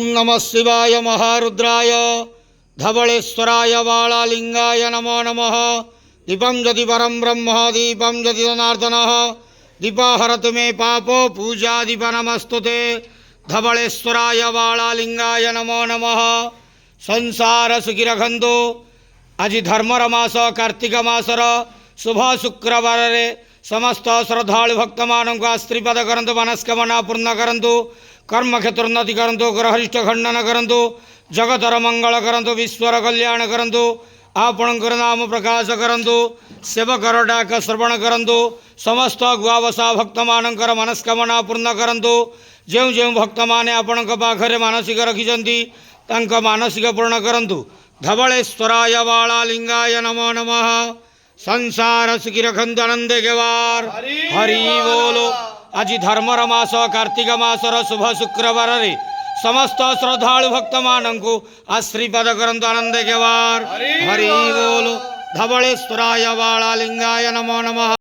ओं नमः शिवाय महारुद्राय धवलेश्वराय वालालिंगाय नमो नमः। दीपं यदि परं ब्रह्म दीपं यदि जनार्दनः दीपाहरतु मे पापो पूजादीपनमस्तु ते। धवलेश्वराय वालालिंगाय नमो नमः। संसार सुखी रखंतु। आज धर्मर मास कार्तिक मासर शुभ शुक्रवार समस्त श्रद्धालु भक्त मानक आशीर्वाद करंतु, मनस्कामना पूर्ण करंतु, कर्म क्षेत्र उन्नति करंतु, ग्रहरिष्ट खंडन करंतु, जगतर मंगल करंतु, विश्वर कल्याण करंतु, आपणकर नाम प्रकाश करंतु, सेवकर डाक श्रवण करंतु, समस्त गुआवसा भक्त मानकर मनस्कामना पूर्ण करंतु। जो जो भक्त माने आपणक पाखरे मानसिक रखिछंती तांका मानसिक पूर्ण करंतु। धवलेश्वराय वालालिंगाय नमो नमः। संसार सुखी रखंतु, आनंदे गेवार हरि बोलो। आज धर्मर मास कार्तिक मासर शुभ शुक्रवार समस्त श्रद्धालु भक्त मानू आशीर्वाद करंतु, आनंदे गेवार हरि बोलो। धवलेश्वराय वालालिंगाय नमो नमः।